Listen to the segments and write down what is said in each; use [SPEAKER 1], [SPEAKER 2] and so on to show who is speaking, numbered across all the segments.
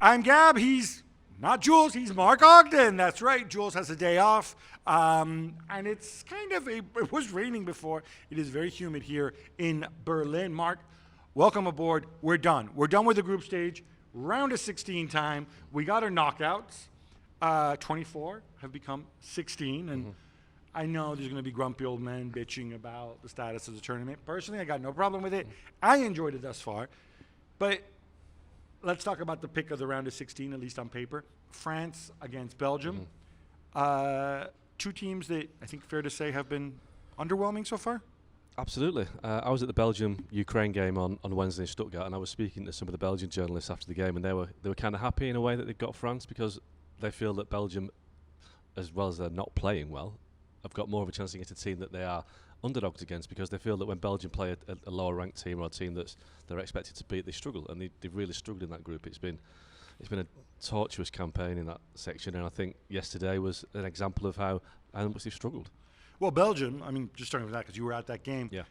[SPEAKER 1] I'm Gab. He's not Jules. He's Mark Ogden. That's right. Jules has a day off. And it's it was raining before. It is very humid here in Berlin. Mark, welcome aboard. We're done. We're done with the group stage. Round of 16 time. We got our knockouts. 24 have become 16. And I know there's going to be grumpy old men bitching about the status of the tournament. Personally, I got no problem with it. I enjoyed it thus far. But let's talk about the pick of the round of 16, at least on paper. France against Belgium. Two teams that I think fair to say have been underwhelming so far.
[SPEAKER 2] Absolutely. I was at the Belgium-Ukraine game on Wednesday in Stuttgart, and I was speaking to some of the Belgian journalists after the game, and they were kind of happy in a way that they got France because they feel that Belgium, as well as they're not playing well, have got more of a chance against a team that they are underdogs against, because they feel that when Belgium play a lower ranked team or a team that's they're expected to beat, they struggle, and they've really struggled in that group. It's been a tortuous campaign in that section, and I think yesterday was an example of how much they've struggled.
[SPEAKER 1] Well, Belgium, I mean, just starting with that because you were at that game,
[SPEAKER 2] yeah,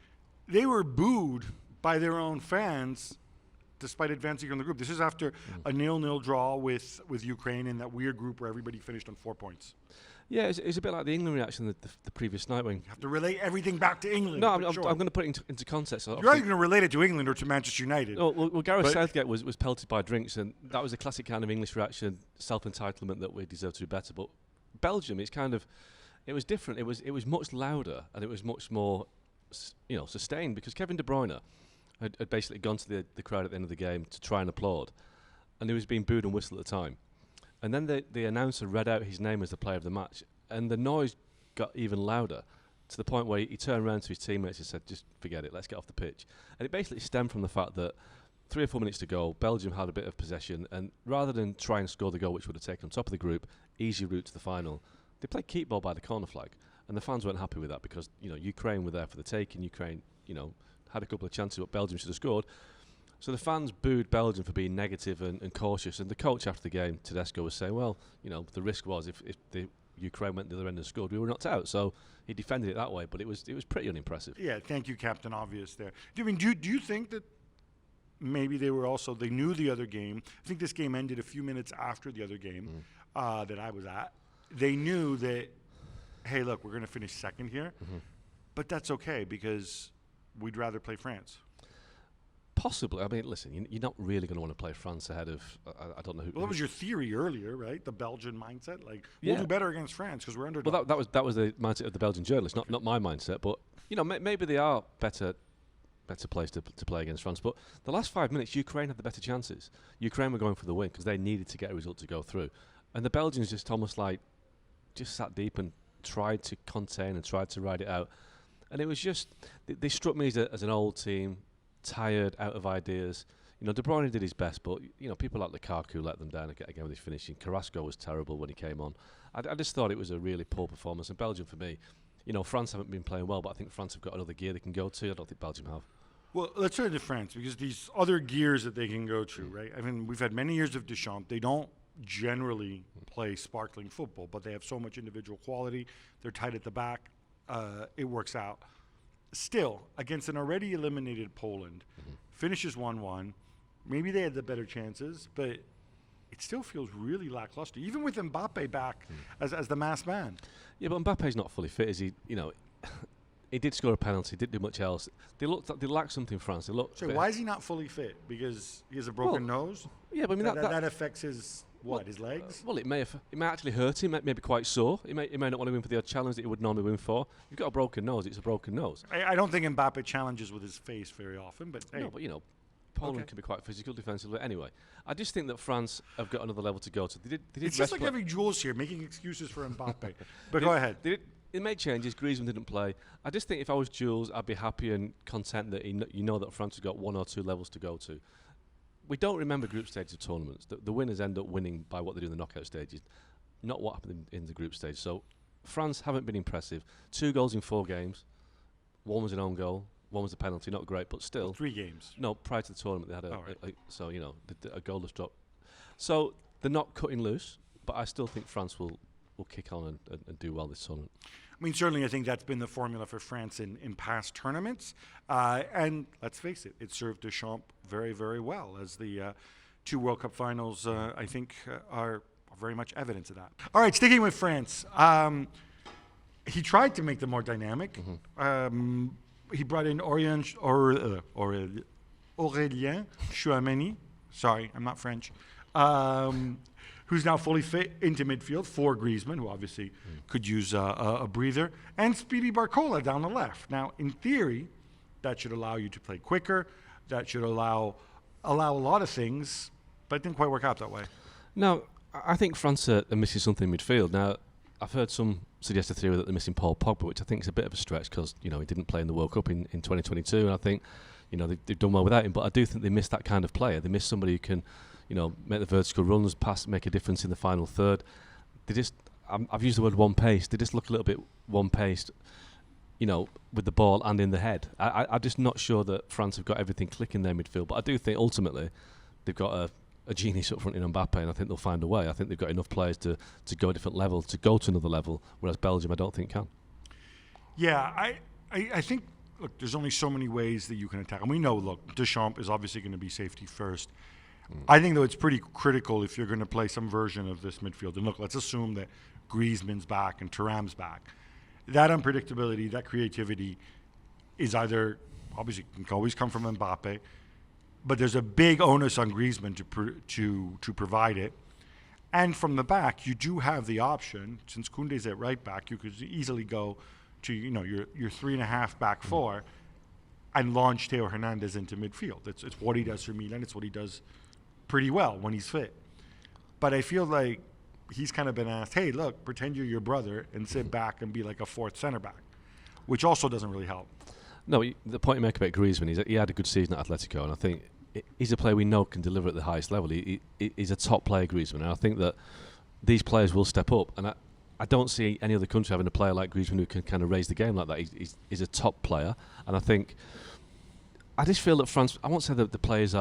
[SPEAKER 1] they were booed by their own fans despite advancing from the group. This is after a 0-0 draw with Ukraine in that weird group where everybody finished on 4 points.
[SPEAKER 2] Yeah, it's a bit like the England reaction the previous night when...
[SPEAKER 1] You have to relate everything back to England.
[SPEAKER 2] No, I'm going to put it into context.
[SPEAKER 1] You're either going to relate it to England or to Manchester United.
[SPEAKER 2] Well, Gareth Southgate was pelted by drinks, and that was a classic kind of English reaction, self-entitlement that we deserve to do better. But Belgium, it was different. It was much louder, and it was much more sustained, because Kevin De Bruyne had basically gone to the crowd at the end of the game to try and applaud, and he was being booed and whistled at the time. And then the announcer read out his name as the player of the match, and the noise got even louder to the point where he turned around to his teammates and said, just forget it, let's get off the pitch. And it basically stemmed from the fact that 3 or 4 minutes to go, Belgium had a bit of possession, and rather than try and score the goal, which would have taken them top of the group, easy route to the final, they played keep ball by the corner flag. And the fans weren't happy with that because, Ukraine were there for the taking. Ukraine, had a couple of chances, but Belgium should have scored. So the fans booed Belgium for being negative and cautious, and the coach after the game, Tedesco, was saying, well, the risk was if the Ukraine went the other end and scored, we were knocked out. So he defended it that way, but it was pretty unimpressive.
[SPEAKER 1] Yeah, thank you, Captain Obvious there. Do you think that maybe they knew the other game? I think this game ended a few minutes after the other game that I was at. They knew that, hey, look, we're going to finish second here, but that's okay because we'd rather play France.
[SPEAKER 2] Possibly. I mean, listen, you're not really going to want to play France ahead of, I don't know who.
[SPEAKER 1] Well, that was your theory earlier, right? The Belgian mindset. Like, we'll do better against France because we're underdogs.
[SPEAKER 2] Well, that was the mindset of the Belgian journalists, not my mindset. But, maybe they are better placed to play against France. But the last 5 minutes, Ukraine had the better chances. Ukraine were going for the win because they needed to get a result to go through. And the Belgians just almost just sat deep and tried to contain and tried to ride it out. And it was just, they struck me as an old team, tired, out of ideas. De Bruyne did his best, but people like Lukaku let them down again with his finishing. Carrasco was terrible when he came on. I just thought it was a really poor performance. And Belgium, for me, France haven't been playing well, but I think France have got another gear they can go to. I don't think Belgium have.
[SPEAKER 1] Well, let's turn to France, because these other gears that they can go to, right? I mean, we've had many years of Deschamps. They don't generally play sparkling football, but they have so much individual quality. They're tight at the back. It works out. Still, against an already eliminated Poland, finishes 1-1. Maybe they had the better chances, but it still feels really lackluster, even with Mbappe back as the masked man.
[SPEAKER 2] Yeah, but Mbappe's not fully fit, is he? He did score a penalty, didn't do much else. They lacked something, France.
[SPEAKER 1] So why is he not fully fit? Because he has a broken nose?
[SPEAKER 2] Yeah, but I mean
[SPEAKER 1] that affects his... his legs?
[SPEAKER 2] Well, it may actually hurt him. It may be quite sore. He may not want to win for the odd challenge that he would normally win for. You've got a broken nose. It's a broken nose.
[SPEAKER 1] I don't think Mbappe challenges with his face very often, but hey.
[SPEAKER 2] No, but Poland can be quite physical defensively. Anyway, I just think that France have got another level to go to. They did
[SPEAKER 1] it's just like having Jules here making excuses for Mbappe. But go ahead.
[SPEAKER 2] They made changes. Griezmann didn't play. I just think if I was Jules, I'd be happy and content that that France has got 1 or 2 levels to go to. We don't remember group stages of tournaments. The winners end up winning by what they do in the knockout stages, not what happened in the group stage. So France haven't been impressive. 2 goals in 4 games. 1 was an own goal. 1 was a penalty. Not great, but still.
[SPEAKER 1] 3 games.
[SPEAKER 2] No, prior to the tournament they had a goalless drop. So they're not cutting loose, but I still think France will kick on and do well this tournament.
[SPEAKER 1] I mean, certainly I think that's been the formula for France in past tournaments. And let's face it, it served Deschamps very, very well as the two World Cup finals, I think, are very much evidence of that. All right, sticking with France. He tried to make them more dynamic. He brought in Aurélien Chouameni. Sorry, I'm not French. Who's now fully fit into midfield for Griezmann, who obviously could use a breather, and Speedy Barcola down the left. Now, in theory, that should allow you to play quicker. That should allow a lot of things, but it didn't quite work out that way.
[SPEAKER 2] No, I think France are missing something in midfield. Now, I've heard some suggest a theory that they're missing Paul Pogba, which I think is a bit of a stretch because, he didn't play in the World Cup in 2022, and I think, they've done well without him, but I do think they miss that kind of player. They miss somebody who can, make the vertical runs, pass, make a difference in the final third. They just, I've used the word one-paced. They just look a little bit one-paced, with the ball and in the head. I'm just not sure that France have got everything clicking their midfield, but I do think ultimately they've got a genius up front in Mbappe, and I think they'll find a way. I think they've got enough players to go a different level, to go to another level, whereas Belgium I don't think can.
[SPEAKER 1] Yeah, I think, look, there's only so many ways that you can attack. And we know, look, Deschamps is obviously going to be safety first. I think, though, it's pretty critical if you're going to play some version of this midfield. And look, let's assume that Griezmann's back and Thuram's back. That unpredictability, that creativity is either, obviously, can always come from Mbappe, but there's a big onus on Griezmann to provide it. And from the back, you do have the option, since Koundé's at right back, you could easily go to your 3.5 back four and launch Theo Hernandez into midfield. It's what he does for Milan. It's what he does pretty well when he's fit. But I feel like he's kind of been asked, hey, look, pretend you're your brother and sit back and be like a fourth center back, which also doesn't really help.
[SPEAKER 2] No, the point you make about Griezmann, he had a good season at Atletico, and I think he's a player we know can deliver at the highest level. He's a top player, Griezmann, and I think that these players will step up. And I don't see any other country having a player like Griezmann who can kind of raise the game like that. He's a top player, and I just feel that France, I won't say that the players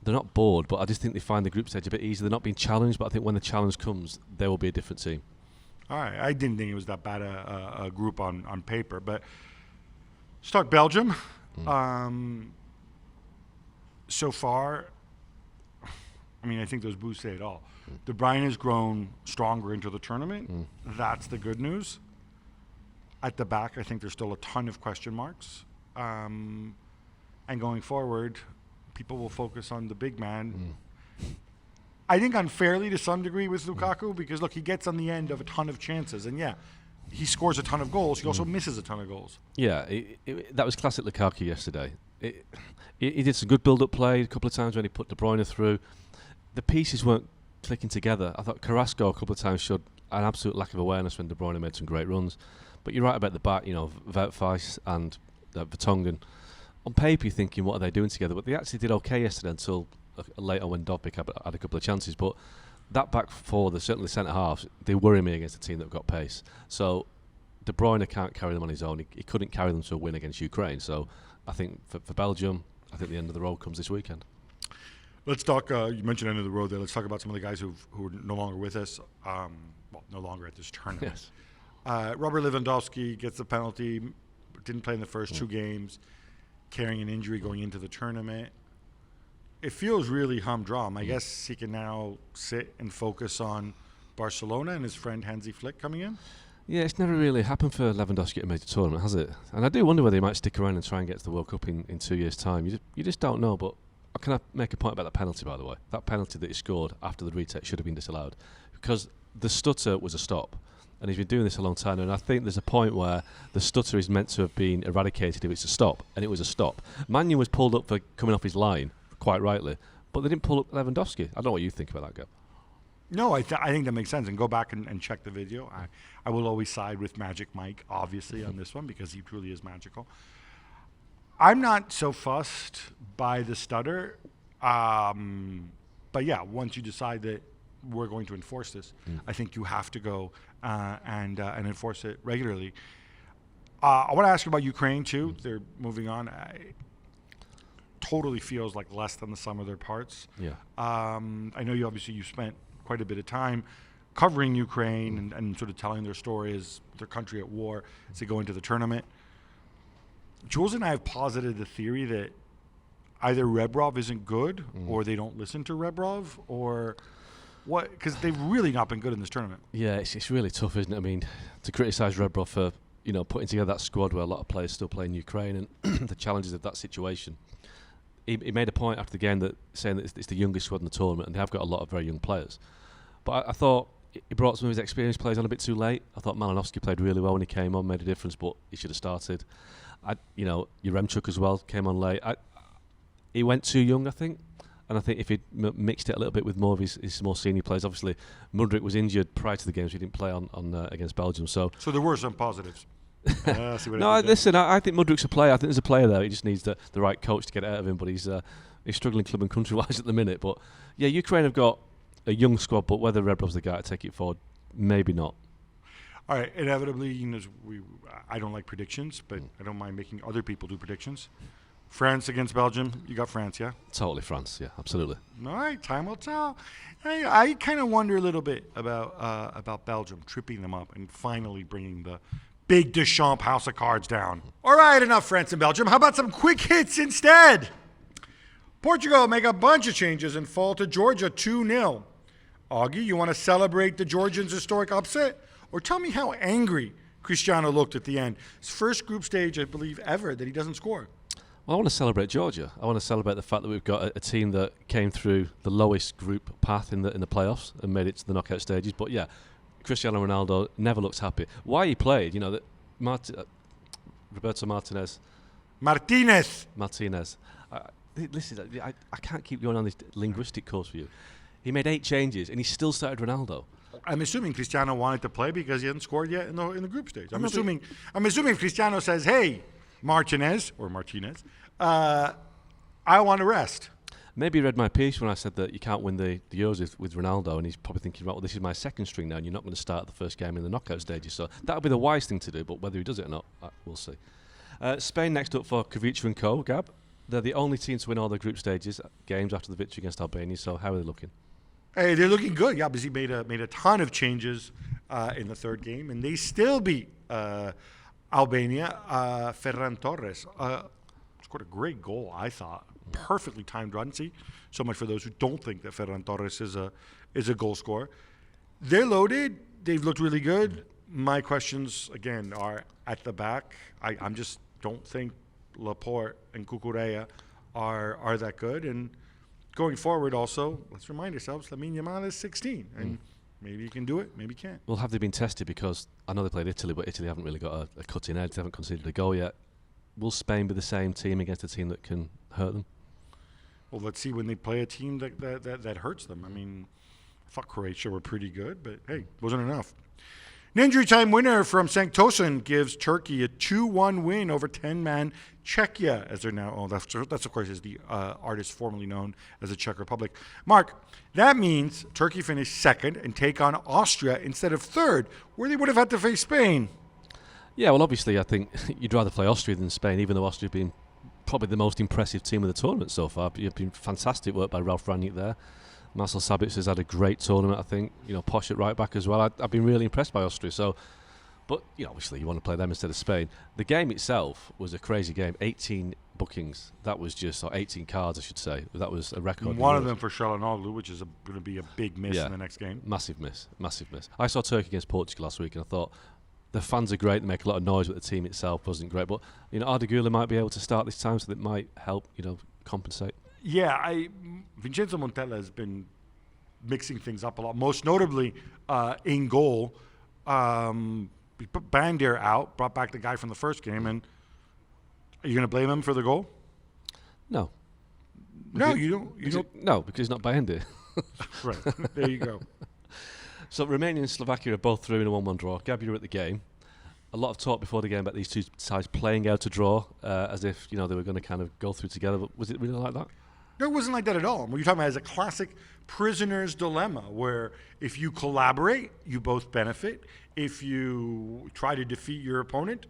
[SPEAKER 2] they're not bored, but I just think they find the group stage a bit easier. They're not being challenged, but I think when the challenge comes, there will be a different team.
[SPEAKER 1] All right, I didn't think it was that bad a group on paper, but start Belgium. So far, I mean, I think those boosts say it all. De Bruyne has grown stronger into the tournament. That's the good news. At the back, I think there's still a ton of question marks. And going forward, people will focus on the big man. I think unfairly to some degree with Lukaku because, look, he gets on the end of a ton of chances. And, yeah, he scores a ton of goals. He also misses a ton of goals.
[SPEAKER 2] Yeah, that was classic Lukaku yesterday. He did some good build-up play a couple of times when he put De Bruyne through. The pieces weren't clicking together. I thought Carrasco a couple of times showed an absolute lack of awareness when De Bruyne made some great runs. But you're right about the back, Wout Weijs and Vertonghen. On paper, you're thinking, what are they doing together? But they actually did okay yesterday until later when Dovbyk had a couple of chances. But that back four, certainly the centre-halves, they worry me against a team that have got pace. So De Bruyne can't carry them on his own. He couldn't carry them to a win against Ukraine. So I think for Belgium, I think the end of the road comes this weekend.
[SPEAKER 1] Let's talk, you mentioned end of the road there. Let's talk about some of the guys who are no longer with us. No longer at this tournament.
[SPEAKER 2] Yes.
[SPEAKER 1] Robert Lewandowski gets the penalty, didn't play in the first 2 games, carrying an injury going into the tournament. It feels really humdrum. I guess he can now sit and focus on Barcelona and his friend Hansi Flick coming in.
[SPEAKER 2] Yeah, it's never really happened for Lewandowski at a major tournament, has it? And I do wonder whether he might stick around and try and get to the World Cup in 2 years' time. You just don't know. But can I make a point about that penalty, by the way? That penalty that he scored after the retake should have been disallowed because the stutter was a stop. And he's been doing this a long time, and I think there's a point where the stutter is meant to have been eradicated if it's a stop, and it was a stop. Manu was pulled up for coming off his line, quite rightly, but they didn't pull up Lewandowski. I don't know what you think about that, Gab.
[SPEAKER 1] No, I think that makes sense, and go back and check the video. I will always side with Magic Mike, obviously, on this one, because he truly is magical. I'm not so fussed by the stutter, but yeah, once you decide that we're going to enforce this, I think you have to go and enforce it regularly. I want to ask you about Ukraine too. They're moving on. It totally feels like less than the sum of their parts.
[SPEAKER 2] Yeah.
[SPEAKER 1] I know you spent quite a bit of time covering Ukraine and sort of telling their story as their country at war as they go into the tournament. Jules and I have posited the theory that either Rebrov isn't good, or they don't listen to Rebrov, or what? Because they've really not been good in this tournament.
[SPEAKER 2] Yeah, it's really tough, isn't it? I mean, to criticise Rebrov for putting together that squad where a lot of players still play in Ukraine and the challenges of that situation. He made a point after the game saying that it's the youngest squad in the tournament, and they have got a lot of very young players. But I thought he brought some of his experienced players on a bit too late. I thought Malinovsky played really well when he came on, made a difference, but he should have started. Yaremchuk as well came on late. He went too young, I think. And I think if he'd mixed it a little bit with more of his more senior players, obviously Mudryk was injured prior to the game, so he didn't play on against Belgium. So
[SPEAKER 1] there were some positives.
[SPEAKER 2] Listen, I think Mudryk's a player. I think there's a player there. He just needs the right coach to get it out of him. But he's struggling club and country-wise at the minute. But yeah, Ukraine have got a young squad, but whether Rebrov's the guy to take it forward, maybe not.
[SPEAKER 1] All right, inevitably, I don't like predictions, but I don't mind making other people do predictions. France against Belgium. You got France, yeah?
[SPEAKER 2] Totally France, yeah, absolutely.
[SPEAKER 1] All right, time will tell. I kind of wonder a little bit about Belgium tripping them up and finally bringing the big Deschamps house of cards down. All right, enough France and Belgium. How about some quick hits instead? Portugal make a bunch of changes and fall to Georgia 2-0. Augie, you want to celebrate the Georgians' historic upset? Or tell me how angry Cristiano looked at the end. His first group stage, I believe, ever that he doesn't score.
[SPEAKER 2] Well, I want to celebrate Georgia. I want to celebrate the fact that we've got a team that came through the lowest group path in the playoffs and made it to the knockout stages. But yeah, Cristiano Ronaldo never looks happy. Why he played, Roberto Martinez. Listen, I can't keep going on this linguistic course with you. He made 8 changes and he still started Ronaldo.
[SPEAKER 1] I'm assuming Cristiano wanted to play because he hadn't scored yet in the group stage. I'm assuming if Cristiano says, "Hey, Martinez," I want to rest.
[SPEAKER 2] Maybe he read my piece when I said that you can't win the Euros with Ronaldo, and he's probably thinking, well, this is my second string now, and you're not going to start the first game in the knockout stages. So that would be the wise thing to do, but whether he does it or not, we'll see. Spain next up for Kvicha and co. Gab. They're the only team to win all their group stages games after the victory against Albania. So how are they looking?
[SPEAKER 1] Hey, they're looking good. Yeah, because he made a ton of changes in the third game, and they still beat Albania. Ferran Torres scored a great goal, I thought. Perfectly timed run. See, so much for those who don't think that Ferran Torres is a goal scorer. They're loaded. They've looked really good. My questions again are at the back. I'm just don't think Laporte and Cucurella are that good. And going forward, also, let's remind ourselves, Lamine Yamal is 16, and maybe you can do it, maybe you can't.
[SPEAKER 2] Well, have they been tested? Because I know they played Italy, but Italy haven't really got a cutting edge. They haven't conceded a goal yet. Will Spain be the same team against a team that can hurt them?
[SPEAKER 1] Well, let's see when they play a team that hurts them. I mean, I thought Croatia were pretty good, but hey, wasn't enough. An injury time winner from St. Tosun gives Turkey a 2-1 win over 10-man Czechia, as they're now. Oh, that's of course is the artist formerly known as the Czech Republic. Mark, that means Turkey finished second and take on Austria instead of third, where they would have had to face Spain.
[SPEAKER 2] Yeah, well, obviously, I think you'd rather play Austria than Spain, even though Austria have been probably the most impressive team of the tournament so far. It's been fantastic work by Ralf Rangnick there. Marcel Sabitzer has had a great tournament, I think. Posh at right back as well. I've been really impressed by Austria. So, but obviously you want to play them instead of Spain. The game itself was a crazy game. 18 bookings. That was just 18 cards, I should say. That was a record.
[SPEAKER 1] One of them for Çalhanoğlu, which is going to be a big miss in the next game.
[SPEAKER 2] Massive miss. I saw Turkey against Portugal last week, and I thought the fans are great. They make a lot of noise, but the team itself wasn't great. But Arda Güler might be able to start this time, so that might help. Compensate.
[SPEAKER 1] Yeah, Vincenzo Montella has been mixing things up a lot. Most notably, in goal, he put Bandir out, brought back the guy from the first game, and are you going to blame him for the goal?
[SPEAKER 2] No.
[SPEAKER 1] No, you don't.
[SPEAKER 2] No, because he's not Bandir.
[SPEAKER 1] Right. There you go.
[SPEAKER 2] So Romania and Slovakia are both through in a 1-1 draw. Gab, you were at the game. A lot of talk before the game about these two sides playing out a draw, as if they were going to kind of go through together. But was it really like that?
[SPEAKER 1] No, it wasn't like that at all. What you're talking about is a classic prisoner's dilemma, where if you collaborate, you both benefit. If you try to defeat your opponent,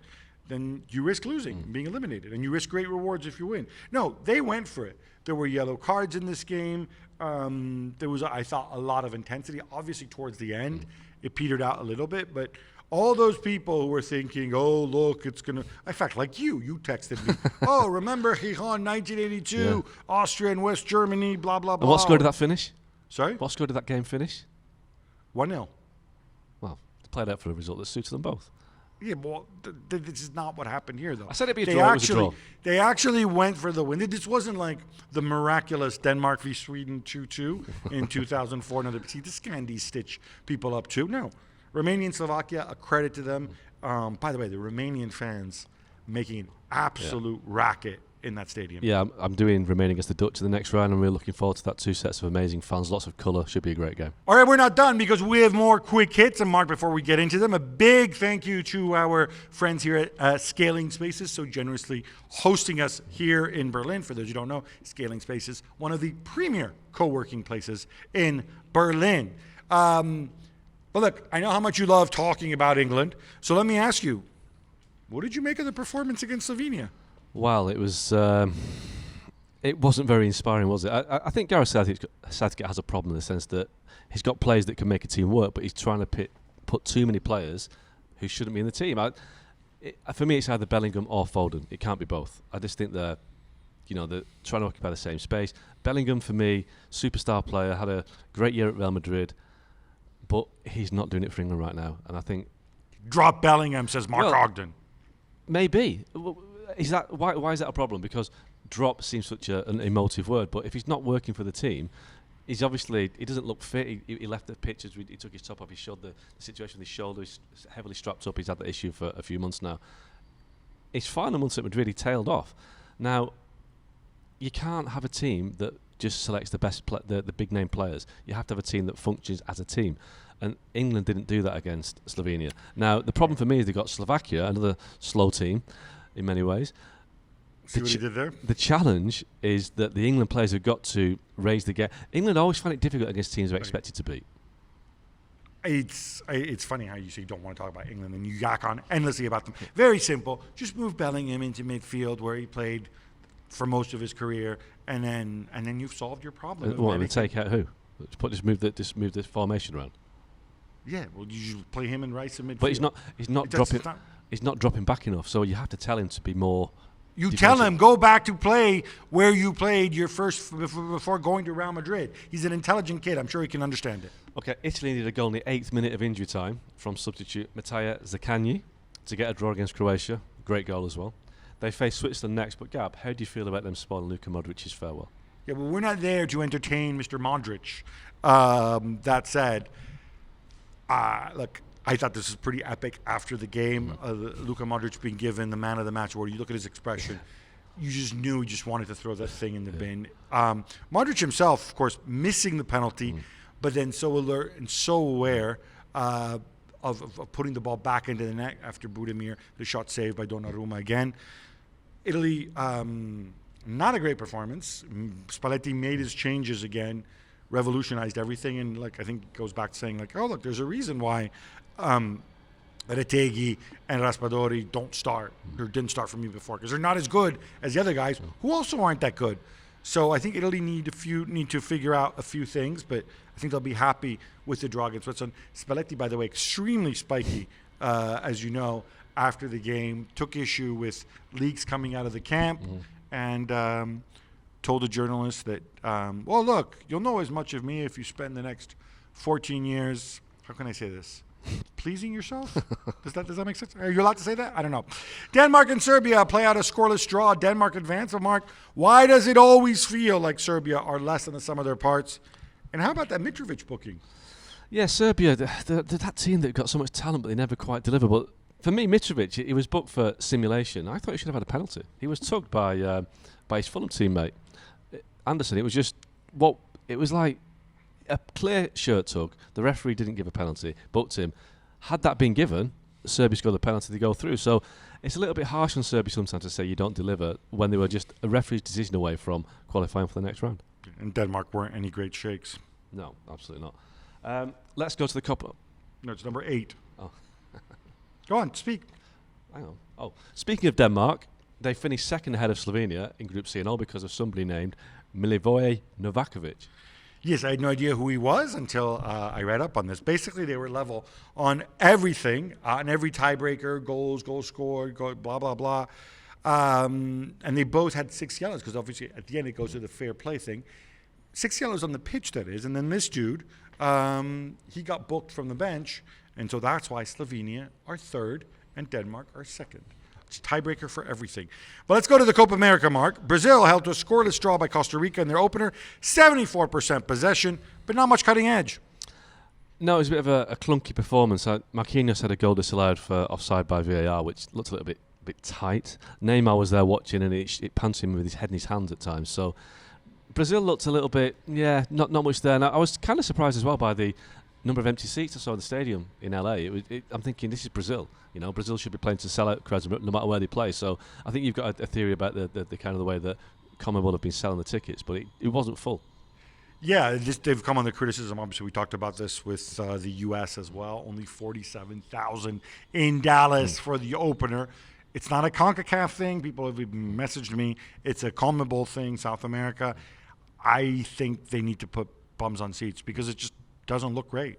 [SPEAKER 1] then you risk losing, being eliminated, and you risk great rewards if you win. No, they went for it. There were yellow cards in this game. There was, I thought, a lot of intensity. Obviously, towards the end, it petered out a little bit, but all those people who were thinking, oh, look, it's going to, in fact, like you texted me, oh, remember Gijon 1982, Austria and West Germany, blah, blah, blah.
[SPEAKER 2] And what score did that finish?
[SPEAKER 1] Sorry?
[SPEAKER 2] What score did that game finish?
[SPEAKER 1] 1-0.
[SPEAKER 2] Well, they played out for a result that suited them both.
[SPEAKER 1] Yeah, well, this is not what happened here, though.
[SPEAKER 2] I said it'd be a draw. It was a draw.
[SPEAKER 1] They actually went for the win. This wasn't like the miraculous Denmark v Sweden 2-2 in 2004. Another, see, this can these stitch people up too. No, Romania and Slovakia, a credit to them. By the way, the Romanian fans making an absolute racket in that stadium.
[SPEAKER 2] Yeah, I'm doing Romania against the Dutch in the next round. I'm really looking forward to that. 2 sets of amazing fans, lots of colour. Should be a great game.
[SPEAKER 1] All right, we're not done because we have more quick hits. And Mark, before we get into them, a big thank you to our friends here at Scaling Spaces, so generously hosting us here in Berlin. For those who don't know, Scaling Spaces, one of the premier co-working places in Berlin. But look, I know how much you love talking about England. So let me ask you, what did you make of the performance against Slovenia?
[SPEAKER 2] Well, it was. It wasn't very inspiring, was it? I think Gareth Southgate has a problem in the sense that he's got players that can make a team work, but he's trying to put too many players who shouldn't be in the team. For me, it's either Bellingham or Foden. It can't be both. I just think they're trying to occupy the same space. Bellingham, for me, superstar player, had a great year at Real Madrid, but he's not doing it for England right now. And I think
[SPEAKER 1] drop Bellingham, says Mark Ogden.
[SPEAKER 2] Maybe. Is that why is that a problem? Because drop seems such an emotive word, but if he's not working for the team, he doesn't look fit. He left the pitch as he took his top off. He showed the situation with his shoulder. He's heavily strapped up. He's had that issue for a few months now. His final months at Madrid, he tailed off. Now, you can't have a team that just selects the best, the big name players. You have to have a team that functions as a team. And England didn't do that against Slovenia. Now, the problem for me is they got Slovakia, another slow team in many ways.
[SPEAKER 1] See what he did there?
[SPEAKER 2] The challenge is that the England players have got to raise the game. England always find it difficult against teams they're expected to beat.
[SPEAKER 1] It's funny how you say you don't want to talk about England and you yak on endlessly about them. Very simple. Just move Bellingham into midfield where he played for most of his career, and then you've solved your problem.
[SPEAKER 2] What, take out who? Just move the formation around.
[SPEAKER 1] Yeah, well, you play him and Rice in midfield.
[SPEAKER 2] But he's not dropping back enough. So you have to tell him to be more.
[SPEAKER 1] You tell him, go back to play where you played your first before going to Real Madrid. He's an intelligent kid. I'm sure he can understand it.
[SPEAKER 2] Okay, Italy needed a goal in the 8th minute of injury time from substitute Mattia Zaccagni to get a draw against Croatia. Great goal as well. They face Switzerland next, but Gab, how do you feel about them spoiling Luka Modric's farewell?
[SPEAKER 1] Yeah, well, we're not there to entertain Mr. Modric. That said, look, I thought this was pretty epic after the game. Luka Modric being given the man of the match award. You look at his expression, you just knew he just wanted to throw that thing in the bin. Modric himself, of course, missing the penalty, but then so alert and so aware of putting the ball back into the net after Budimir, the shot saved by Donnarumma again. Italy, not a great performance. Spalletti made his changes again, revolutionized everything, and I think it goes back to saying oh look, there's a reason why Retegui and Raspadori don't start or didn't start for me before, because they're not as good as the other guys who also aren't that good. So I think Italy need to figure out a few things, but I think they'll be happy with the draw against Switzerland. Spalletti, by the way, extremely spiky, as you know, after the game, took issue with leaks coming out of the camp, and told a journalist that, well, look, you'll know as much of me if you spend the next 14 years, how can I say this, pleasing yourself? Does that make sense? Are you allowed to say that? I don't know. Denmark and Serbia play out a scoreless draw. Denmark advance. So, Mark, why does it always feel like Serbia are less than the sum of their parts? And how about that Mitrovic booking?
[SPEAKER 2] Yeah, Serbia, that team that got so much talent, but they never quite deliver. But for me, Mitrovic, he was booked for simulation. I thought he should have had a penalty. He was tugged by his Fulham teammate, Anderson. It was like a clear shirt tug. The referee didn't give a penalty, booked him. Had that been given, Serbia scored the penalty to go through. So it's a little bit harsh on Serbia sometimes to say you don't deliver when they were just a referee's decision away from qualifying for the next round.
[SPEAKER 1] And Denmark weren't any great shakes.
[SPEAKER 2] No, absolutely not. Let's go to the Copa.
[SPEAKER 1] No, it's number 8.
[SPEAKER 2] Oh.
[SPEAKER 1] Go on, speak.
[SPEAKER 2] Hang on. Oh, speaking of Denmark, they finished second ahead of Slovenia in Group C, and all because of somebody named Milivoje Novakovic.
[SPEAKER 1] Yes, I had no idea who he was until I read up on this. Basically, they were level on everything, on every tiebreaker, goals scored, blah, blah, blah. And they both had 6 yellows because obviously at the end it goes to the fair play thing. 6 yellows on the pitch, that is. And then this dude, he got booked from the bench. And so that's why Slovenia are third and Denmark are second. It's tiebreaker for everything. But let's go to the Copa America, Mark. Brazil held to a scoreless draw by Costa Rica in their opener. 74% possession, but not much cutting edge.
[SPEAKER 2] No, it was a bit of a clunky performance. Marquinhos had a goal disallowed for offside by VAR, which looked a little bit tight. Neymar was there watching, and it pounced him with his head in his hands at times. So Brazil looked a little bit, not much there. And I was kind of surprised as well by the number of empty seats I saw in the stadium in LA. I'm thinking, this is Brazil. Brazil should be playing to sellout crowds no matter where they play. So I think you've got a theory about the kind of the way that CONMEBOL have been selling the tickets, but it wasn't full.
[SPEAKER 1] Yeah, they've come on the criticism. Obviously, we talked about this with the U.S. as well. Only 47,000 in Dallas for the opener. It's not a CONCACAF thing. People have messaged me. It's a CONMEBOL thing, South America. I think they need to put bums on seats because it just doesn't look great.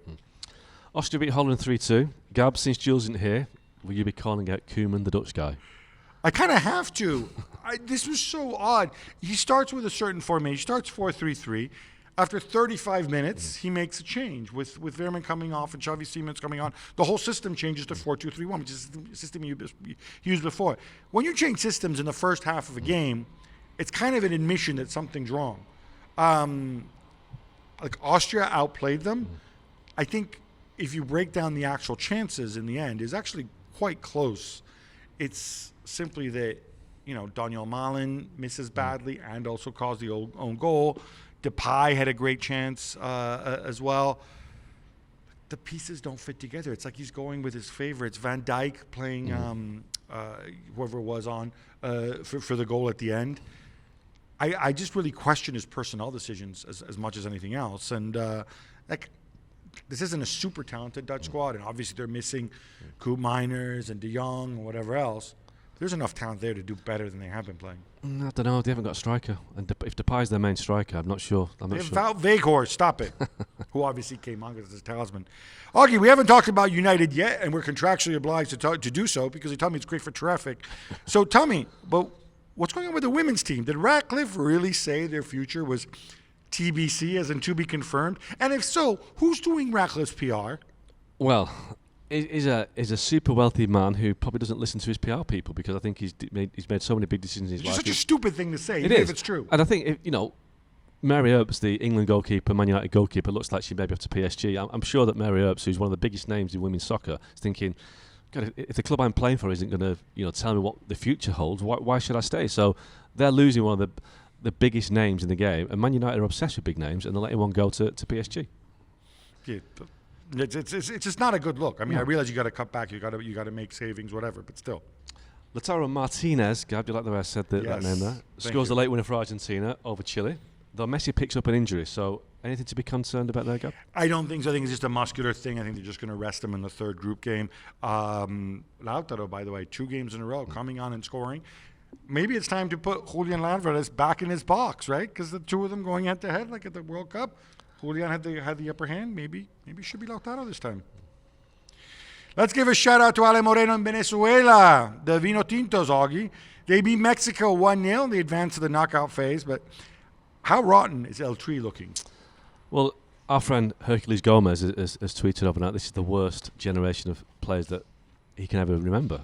[SPEAKER 2] Austria beat Holland 3-2. Gab, since Jules isn't here, will you be calling out Koeman, the Dutch guy?
[SPEAKER 1] I kind of have to. This was so odd. He starts with a certain formation. He starts 4-3-3. After 35 minutes, he makes a change with Veerman coming off and Xavi Simons coming on. The whole system changes to 4-2-3-1, which is the system you used before. When you change systems in the first half of a game, it's kind of an admission that something's wrong. Like Austria outplayed them. I think if you break down the actual chances in the end, is actually quite close. It's simply that, Daniel Malin misses badly and also caused the own goal. Depay had a great chance as well. The pieces don't fit together. It's like he's going with his favorites. Van Dijk playing whoever was on for the goal at the end. I just really question his personnel decisions as much as anything else. And this isn't a super talented Dutch squad, and obviously they're missing Koop Miners and De Jong and whatever else. There's enough talent there to do better than they have been playing.
[SPEAKER 2] I don't know. They haven't got a striker, and if Depay's their main striker, I'm not sure.
[SPEAKER 1] Wout Weghorst, stop it. Who obviously came on as his talisman. Augie, we haven't talked about United yet, and we're contractually obliged to do so because they tell me it's great for traffic. So tell me, but what's going on with the women's team? Did Ratcliffe really say their future was TBC, as in to be confirmed? And if so, who's doing Ratcliffe's PR?
[SPEAKER 2] Well, he's a super wealthy man who probably doesn't listen to his PR people because I think he's made so many big decisions in his life.
[SPEAKER 1] It's such a stupid thing to say,
[SPEAKER 2] even
[SPEAKER 1] if it's true.
[SPEAKER 2] And I think, Mary Earps, the England goalkeeper, Man United goalkeeper, looks like she may be off to PSG. I'm sure that Mary Earps, who's one of the biggest names in women's soccer, is thinking, God, if the club I'm playing for isn't going to tell me what the future holds, why should I stay? So they're losing one of the biggest names in the game, and Man United are obsessed with big names, and they're letting one go to PSG.
[SPEAKER 1] Yeah, it's just not a good look. I mean, I realize you got to cut back, you got to make savings, whatever, but still.
[SPEAKER 2] Lautaro Martinez, Gab, you like the way I said that name there? Scores a late winner for Argentina over Chile. Though Messi picks up an injury, so anything to be concerned about there, Gab?
[SPEAKER 1] I don't think so. I think it's just a muscular thing. I think they're just going to rest him in the third group game. Lautaro, by the way, 2 games in a row, coming on and scoring. Maybe it's time to put Julian Alvarez back in his box, right? Because the two of them going head-to-head, like at the World Cup, Julian had the upper hand. Maybe it should be Lautaro this time. Let's give a shout-out to Ale Moreno in Venezuela, the Vino Tintos, Augie. They beat Mexico 1-0. They advanced to the knockout phase, but how rotten is El Tri looking?
[SPEAKER 2] Well, our friend Hercules Gomez has tweeted overnight, this is the worst generation of players that he can ever remember,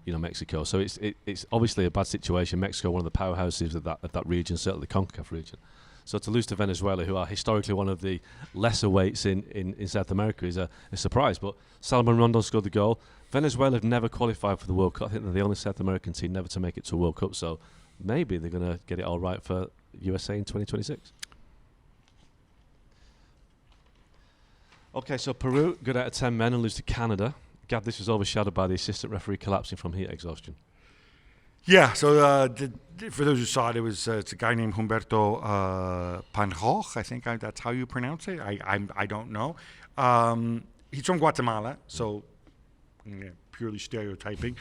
[SPEAKER 2] Mexico. So it's obviously a bad situation. Mexico, one of the powerhouses of that region, certainly the CONCACAF region. So to lose to Venezuela, who are historically one of the lesser weights in South America, is a surprise. But Salomon Rondon scored the goal. Venezuela have never qualified for the World Cup. I think they're the only South American team never to make it to a World Cup. So maybe they're going to get it all right for USA in 2026. Okay, so Peru, good out of 10 men and lose to Canada. Gab, this was overshadowed by the assistant referee collapsing from heat exhaustion.
[SPEAKER 1] Yeah, so for those who saw it, it's a guy named Humberto Panjoj. I think that's how you pronounce it. I don't know. He's from Guatemala, so purely stereotyping.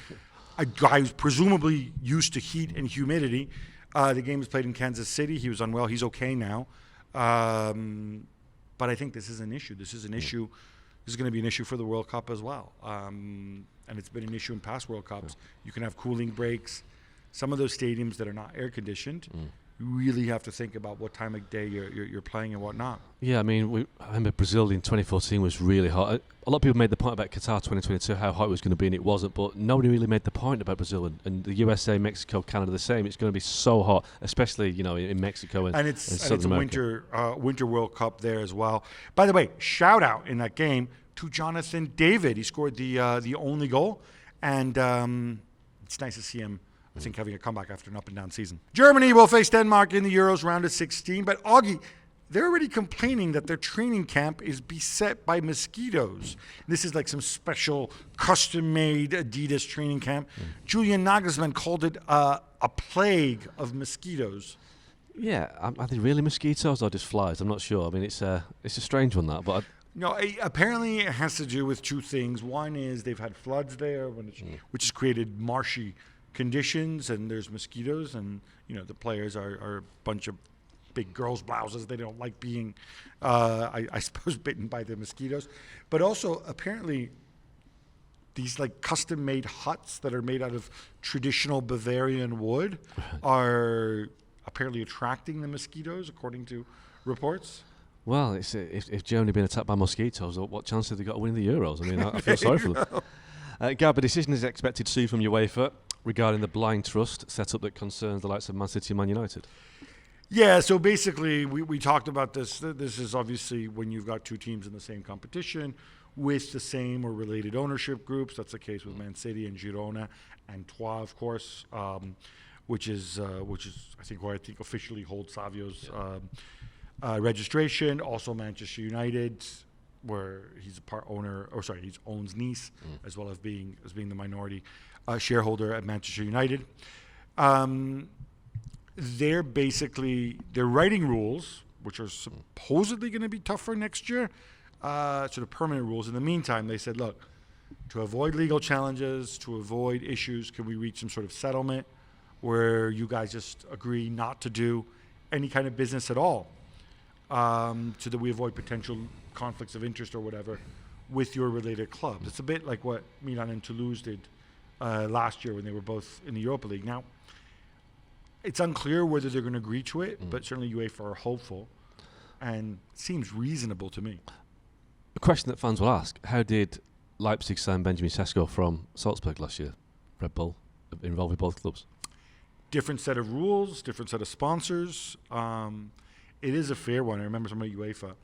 [SPEAKER 1] A guy who's presumably used to heat and humidity. The game was played in Kansas City. He was unwell. He's okay now. But I think this is an issue. This is an issue. This is going to be an issue for the World Cup as well. And it's been an issue in past World Cups. You can have cooling breaks. Some of those stadiums that are not air conditioned, you really have to think about what time of day you're playing and whatnot.
[SPEAKER 2] Yeah, I mean, I remember Brazil in 2014 was really hot. A lot of people made the point about Qatar 2022, how hot it was going to be, and it wasn't. But nobody really made the point about Brazil and the USA, Mexico, Canada the same. It's going to be so hot, especially in Mexico and
[SPEAKER 1] it's
[SPEAKER 2] Southern
[SPEAKER 1] a
[SPEAKER 2] America.
[SPEAKER 1] winter World Cup there as well. By the way, shout out in that game to Jonathan David. He scored the only goal, and it's nice to see him, I think, having a comeback after an up-and-down season. Germany will face Denmark in the Euros round of 16, but Augie, they're already complaining that their training camp is beset by mosquitoes. This is like some special custom-made Adidas training camp. Julian Nagelsmann called it a plague of mosquitoes.
[SPEAKER 2] Yeah, are they really mosquitoes or just flies? I'm not sure. I mean, it's a strange one, that, but...
[SPEAKER 1] No, apparently it has to do with two things. One is they've had floods there, which has created marshy conditions, and there's mosquitoes, and the players are a bunch of big girls' blouses. They don't like being, I suppose, bitten by the mosquitoes. But also, apparently, these like custom-made huts that are made out of traditional Bavarian wood are apparently attracting the mosquitoes, according to reports.
[SPEAKER 2] Well, if Germany been attacked by mosquitoes, what chance have they got of winning the Euros? I mean, I feel sorry for them. Gab, a decision is expected soon from UEFA regarding the blind trust setup that concerns the likes of Man City and Man United.
[SPEAKER 1] Yeah, so basically we talked about this. This is obviously when you've got two teams in the same competition with the same or related ownership groups. That's the case with Man City and Girona and Troyes, of course, which is I think where officially holds Savio's registration. Also Manchester United, where he's a part owner, he owns Nice, as well as being the minority shareholder at Manchester United. They're writing rules, which are supposedly going to be tougher next year, sort of permanent rules. In the meantime, they said, look, to avoid legal challenges, to avoid issues, can we reach some sort of settlement where you guys just agree not to do any kind of business at all, so that we avoid potential conflicts of interest or whatever with your related clubs. It's a bit like what Milan and Toulouse did last year when they were both in the Europa League. Now, it's unclear whether they're going to agree to it, but certainly UEFA are hopeful, and it seems reasonable to me.
[SPEAKER 2] A question that fans will ask: how did Leipzig sign Benjamin Sesko from Salzburg last year? Red Bull involved with both clubs.
[SPEAKER 1] Different set of rules, different set of sponsors. It is a fair one. I remember somebody at UEFA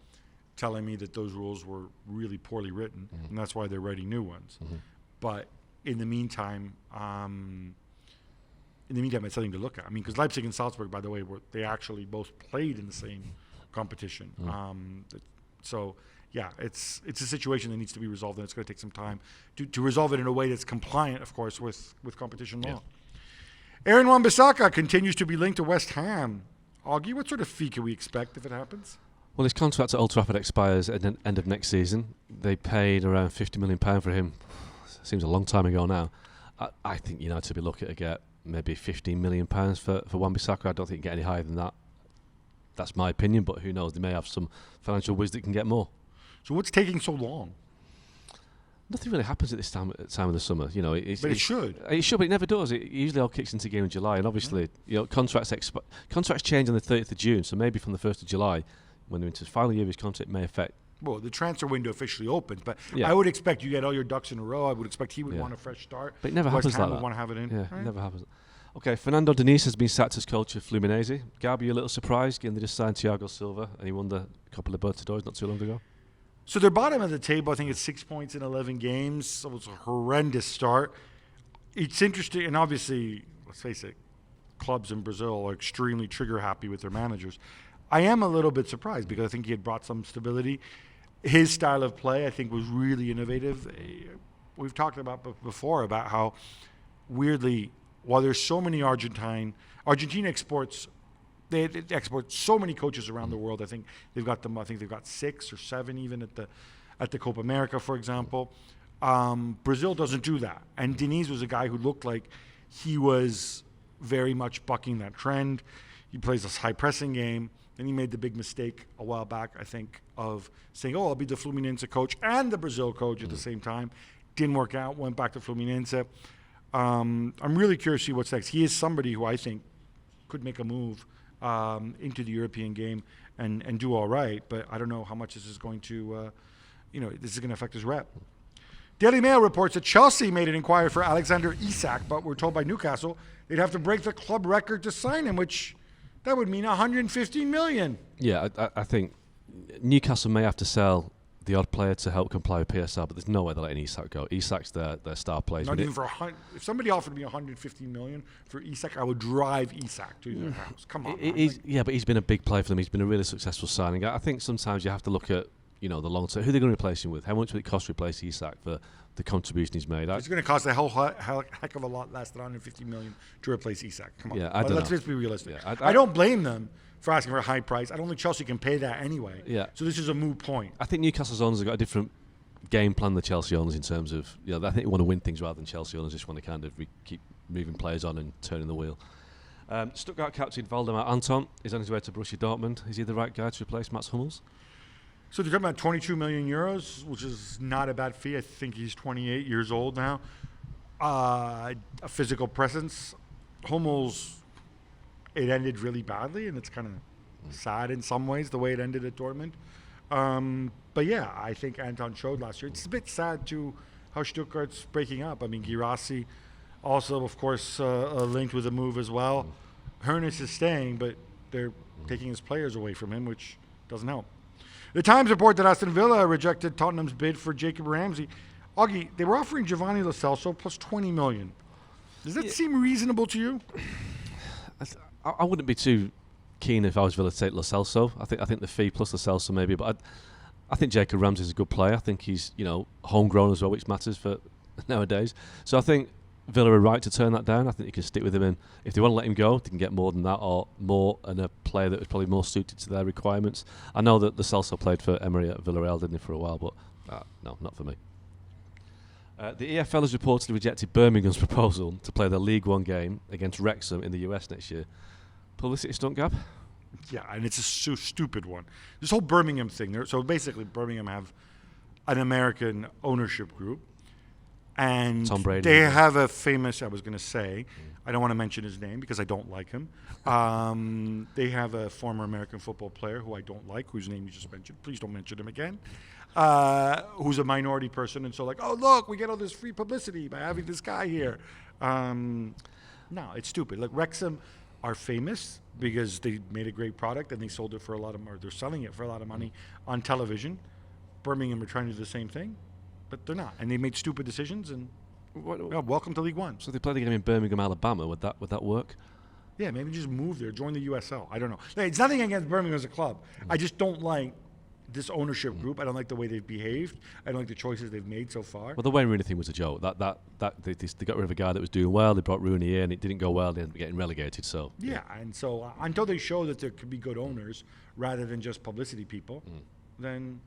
[SPEAKER 1] telling me that those rules were really poorly written, and that's why they're writing new ones. But in the meantime, it's something to look at. I mean, because Leipzig and Salzburg, by the way, they actually both played in the same competition. So, yeah, it's a situation that needs to be resolved, and it's going to take some time to resolve it in a way that's compliant, of course, with competition law. Aaron Wan-Bissaka continues to be linked to West Ham. Augie, what sort of fee can we expect if it happens?
[SPEAKER 2] Well, his contract at Old Trafford expires at the end of next season. They paid around £50 million for him. Seems a long time ago now. I think United will be looking to get maybe £15 million for Wan-Bissaka. I don't think you can get any higher than that. That's my opinion, but who knows? They may have some financial wisdom that can get more.
[SPEAKER 1] So what's taking so long?
[SPEAKER 2] Nothing really happens at this time of the summer.
[SPEAKER 1] But it should.
[SPEAKER 2] It should, but it never does. It usually all kicks into gear in July, and obviously, contracts change on the 30th of June. So maybe from the 1st of July, when they're into the final year of his contract, it may affect.
[SPEAKER 1] Well, the transfer window officially opens, but
[SPEAKER 2] Yeah.
[SPEAKER 1] I would expect you get all your ducks in a row. I would expect he would want a fresh start.
[SPEAKER 2] But it never
[SPEAKER 1] West
[SPEAKER 2] happens
[SPEAKER 1] Ham
[SPEAKER 2] like
[SPEAKER 1] would
[SPEAKER 2] that.
[SPEAKER 1] want to have it in.
[SPEAKER 2] Yeah,
[SPEAKER 1] Right?
[SPEAKER 2] it never happens. Okay, Fernando Diniz has been sacked as coach of Fluminense. Gab, you a little surprised given they just signed Thiago Silva and he won the Copa Libertadores not too long ago?
[SPEAKER 1] So they're bottom of the table. I think it's 6 points in 11 games. So it's a horrendous start. It's interesting, and obviously, let's face it, clubs in Brazil are extremely trigger happy with their managers. I am a little bit surprised because I think he had brought some stability. His style of play, I think, was really innovative. We've talked about before about how, weirdly, while there's so many Argentina exports. They export so many coaches around the world. I think they've got 6 or 7 even at the Copa America, for example. Brazil doesn't do that. And Diniz was a guy who looked like he was very much bucking that trend. He plays this high pressing game. Then he made the big mistake a while back, I think, of saying, "Oh, I'll be the Fluminense coach and the Brazil coach at the same time." Didn't work out. Went back to Fluminense. I'm really curious to see what's next. He is somebody who I think could make a move into the European game and do all right. But I don't know how much this is going to, this is going to affect his rep. Daily Mail reports that Chelsea made an inquiry for Alexander Isak, but we're told by Newcastle they'd have to break the club record to sign him, which that would mean 115 million.
[SPEAKER 2] Yeah, I think Newcastle may have to sell the odd player to help comply with PSL, but there's no way they're letting Isak go. Isak's their star player.
[SPEAKER 1] Not even for if somebody offered me 115 million for Isak, I would drive Isak to their house. Come on.
[SPEAKER 2] Yeah, but he's been a big player for them. He's been a really successful signing. I think sometimes you have to look at the long term. Who they're going to replace him with? How much would it cost to replace Isak for the contribution he's made?
[SPEAKER 1] It's going to cost a heck of a lot less than 150 million to replace Isak. Come on.
[SPEAKER 2] Yeah,
[SPEAKER 1] let's just be realistic.
[SPEAKER 2] Yeah,
[SPEAKER 1] I don't blame them for asking for a high price. I don't think Chelsea can pay that anyway.
[SPEAKER 2] Yeah.
[SPEAKER 1] So this is a moot point.
[SPEAKER 2] I think Newcastle's owners have got a different game plan than Chelsea owners in terms of, I think they want to win things rather than Chelsea owners just want to kind of keep moving players on and turning the wheel. Stuttgart captain Waldemar Anton is on his way to Borussia Dortmund. Is he the right guy to replace Mats Hummels?
[SPEAKER 1] So they're talking about 22 million euros, which is not a bad fee. I think he's 28 years old now. A physical presence. Hummels, it ended really badly, and it's kind of sad in some ways the way it ended at Dortmund. But yeah, I think Anton showed last year. It's a bit sad too how Stuttgart's breaking up. I mean, Guirassy also, of course, linked with a move as well. Hoeneß is staying, but they're taking his players away from him, which doesn't help. The Times report that Aston Villa rejected Tottenham's bid for Jacob Ramsey. Augie, they were offering Giovanni Lo Celso plus 20 million. Does that seem reasonable to you?
[SPEAKER 2] I wouldn't be too keen if I was Villa to take Lo Celso. I think the fee plus Lo Celso maybe, but I think Jacob Ramsey's a good player. I think he's homegrown as well, which matters for nowadays. So I think Villa are right to turn that down. I think they can stick with him, and if they want to let him go, they can get more than that or more, and a player that was probably more suited to their requirements. I know that Lo Celso played for Emery at Villarreal, didn't he, for a while, but no, not for me. The EFL has reportedly rejected Birmingham's proposal to play their League One game against Wrexham in the US next year. Publicity stunt, Gab?
[SPEAKER 1] Yeah, and it's a stupid one. This whole Birmingham thing. So basically, Birmingham have an American ownership group. And
[SPEAKER 2] Tom Brady.
[SPEAKER 1] They have a famous, I was going to say, I don't want to mention his name because I don't like him. They have a former American football player who I don't like, whose name you just mentioned. Please don't mention him again. Who's a minority person. And so oh, look, we get all this free publicity by having this guy here. No, it's stupid. Like Wrexham are famous because they made a great product and they sold it for a lot of money. They're selling it for a lot of money on television. Birmingham are trying to do the same thing. But they're not, and they made stupid decisions. And welcome to League One.
[SPEAKER 2] So they played the game in Birmingham, Alabama. Would that work?
[SPEAKER 1] Yeah, maybe just move there, join the USL. I don't know. It's nothing against Birmingham as a club. I just don't like this ownership group. I don't like the way they've behaved. I don't like the choices they've made so far.
[SPEAKER 2] Well, the Wayne Rooney thing was a joke. They got rid of a guy that was doing well. They brought Rooney in. It didn't go well. They ended up getting relegated. So
[SPEAKER 1] yeah, and so until they show that there could be good owners rather than just publicity people, then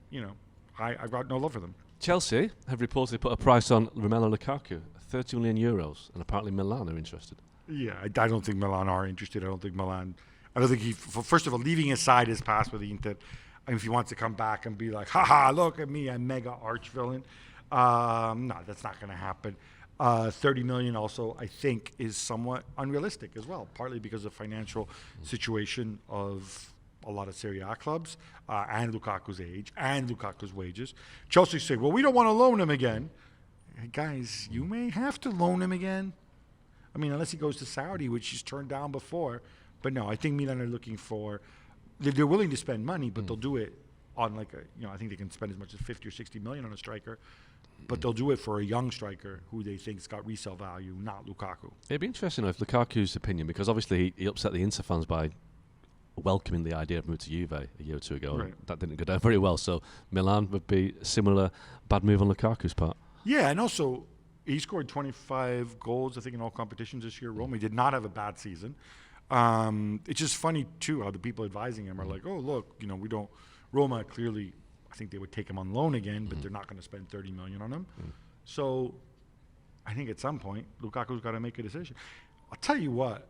[SPEAKER 1] I've got no love for them.
[SPEAKER 2] Chelsea have reportedly put a price on Romelu Lukaku, 30 million euros, and apparently Milan are interested.
[SPEAKER 1] Yeah, I don't think Milan are interested. I don't think he, first of all, leaving aside his past with Inter, if he wants to come back and be like, haha, look at me, I'm mega arch villain. No, that's not going to happen. 30 million also, I think, is somewhat unrealistic as well, partly because of financial situation of a lot of Serie A clubs, and Lukaku's age, and Lukaku's wages. Chelsea say, well, we don't want to loan him again. Hey, guys, you may have to loan him again. I mean, unless he goes to Saudi, which he's turned down before. But no, I think Milan are looking for, they're willing to spend money, but they'll do it on I think they can spend as much as 50 or 60 million on a striker, but they'll do it for a young striker who they think's got resale value, not Lukaku.
[SPEAKER 2] It'd be interesting if Lukaku's opinion, because obviously he upset the Inter fans by welcoming the idea of moving to Juve a year or two ago.
[SPEAKER 1] Right.
[SPEAKER 2] That didn't go down very well. So Milan would be a similar bad move on Lukaku's part.
[SPEAKER 1] Yeah, and also he scored 25 goals, I think, in all competitions this year. Roma did not have a bad season. It's just funny, too, how the people advising him are like, oh, look, we don't. Roma clearly, I think they would take him on loan again, but they're not going to spend 30 million on him. So I think at some point, Lukaku's got to make a decision. I'll tell you what.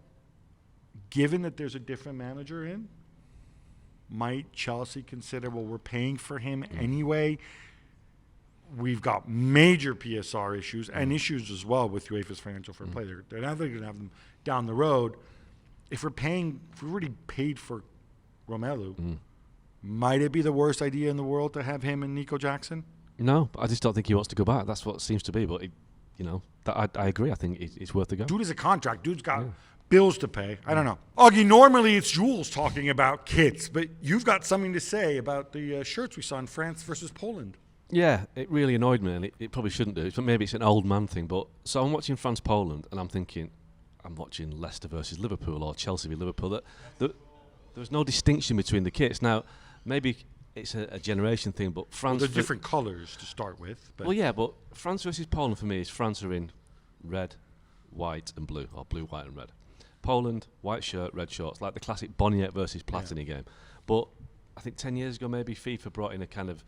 [SPEAKER 1] Given that there's a different manager in, might Chelsea consider, well, we're paying for him anyway. We've got major PSR issues and issues as well with UEFA's financial fair play. They're not going to have them down the road. If we're already paid for Romelu, might it be the worst idea in the world to have him and Nico Jackson?
[SPEAKER 2] No, I just don't think he wants to go back. That's what it seems to be. But, I agree. I think it's worth a go.
[SPEAKER 1] Dude is a contract. Dude's got bills to pay. I don't know. Augie, normally it's Jules talking about kits, but you've got something to say about the shirts we saw in France versus Poland.
[SPEAKER 2] Yeah, it really annoyed me, and it probably shouldn't do. So maybe it's an old man thing. But so I'm watching France-Poland, and I'm thinking, I'm watching Leicester versus Liverpool or Chelsea v Liverpool. That there was no distinction between the kits. Now, maybe it's a generation thing, but France...
[SPEAKER 1] Well, they're different colours to start with. But
[SPEAKER 2] well, yeah, but France versus Poland for me is France are in red, white and blue, or blue, white and red. Poland, white shirt, red shorts, like the classic Boniek versus Platini game. But I think 10 years ago maybe FIFA brought in a kind of,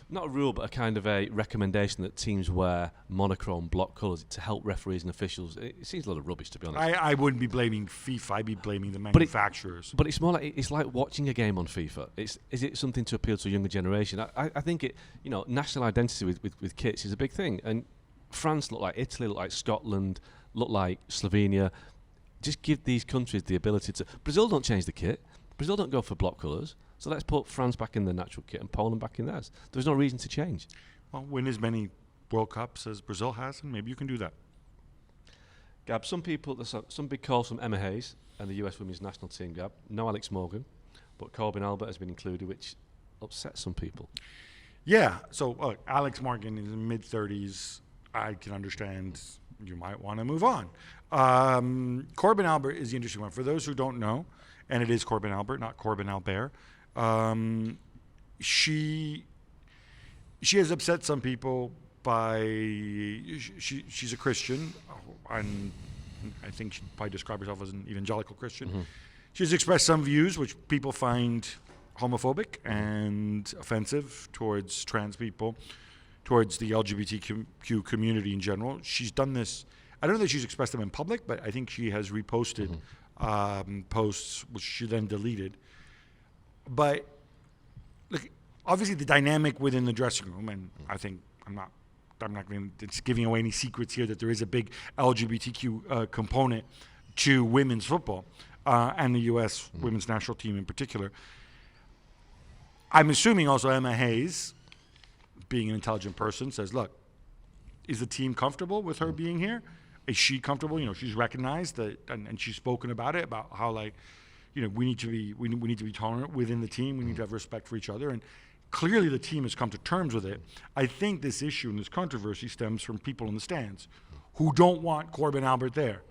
[SPEAKER 2] not a rule, but a kind of a recommendation that teams wear monochrome block colours to help referees and officials. It seems a lot of rubbish, to be honest.
[SPEAKER 1] I wouldn't be blaming FIFA. I'd be blaming the manufacturers.
[SPEAKER 2] But it's more like it's like watching a game on FIFA. Is it something to appeal to a younger generation? I think national identity with kits is a big thing. And France look like Italy, look like Scotland, look like Slovenia. Just give these countries the ability to... Brazil don't change the kit. Brazil don't go for block colours. So let's put France back in the natural kit and Poland back in theirs. There's no reason to change.
[SPEAKER 1] Well, win as many World Cups as Brazil has, and maybe you can do that.
[SPEAKER 2] Gab, some big calls from Emma Hayes and the US Women's National Team, Gab. No Alex Morgan, but Corbin Albert has been included, which upsets some people.
[SPEAKER 1] Yeah, so Alex Morgan is in mid-30s. I can understand you might want to move on. Corbin Albert is the interesting one. For those who don't know, and it is Corbin Albert, not Corbin Albert, she has upset some people by she's a Christian, and I think she'd probably describe herself as an evangelical Christian. Mm-hmm. She's expressed some views which people find homophobic and offensive towards trans people, towards the LGBTQ community in general. She's done this. I don't know that she's expressed them in public, but I think she has reposted posts which she then deleted. But look, obviously the dynamic within the dressing room, and I think I'm not going to, it's giving away any secrets here that there is a big LGBTQ component to women's football and the U.S. women's national team in particular. I'm assuming also Emma Hayes, being an intelligent person, says, look, is the team comfortable with her being here? Is she comfortable? She's recognized that, and she's spoken about it, about how, like, we need to be tolerant within the team. We need to have respect for each other. And clearly the team has come to terms with it. I think this issue and this controversy stems from people in the stands who don't want Corbin Albert there.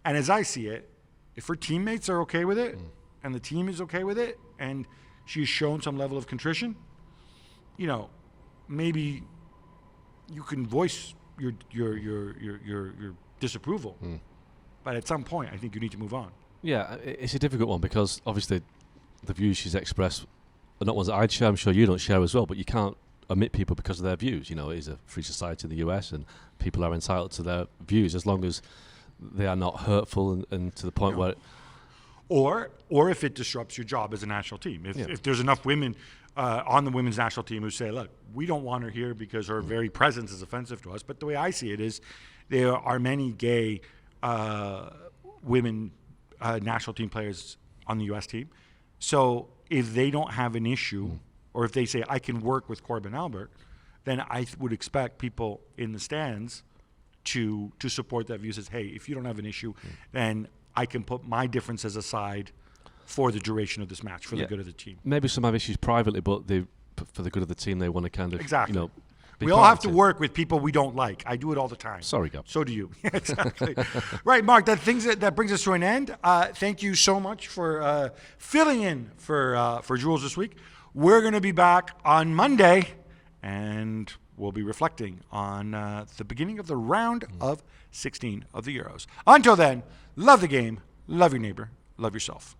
[SPEAKER 1] And as I see it, if her teammates are okay with it and the team is okay with it and she's shown some level of contrition, maybe you can voice your disapproval. But at some point, I think you need to move on.
[SPEAKER 2] Yeah, it's a difficult one because obviously the views she's expressed are not ones that I'd share. I'm sure you don't share as well, but you can't omit people because of their views. It is a free society in the US and people are entitled to their views as long as they are not hurtful and to the point where...
[SPEAKER 1] Or if it disrupts your job as a national team. If there's enough women on the women's national team who say, look, we don't want her here because her very presence is offensive to us. But the way I see it is there are many gay women national team players on the U.S. team. So if they don't have an issue or if they say, I can work with Corbin Albert, then I would expect people in the stands to support that view. Says, hey, if you don't have an issue, then I can put my differences aside for the duration of this match, for the good of the team. Maybe
[SPEAKER 2] some have issues privately, but for the good of the team, they want to kind of...
[SPEAKER 1] Exactly. We all have to work with people we don't like. I do it all the time.
[SPEAKER 2] Sorry, Gab.
[SPEAKER 1] So do you. Exactly. Right, Mark, that brings us to an end. Thank you so much for filling in for Jules this week. We're going to be back on Monday, and we'll be reflecting on the beginning of the round of 16 of the Euros. Until then, love the game, love your neighbor, love yourself.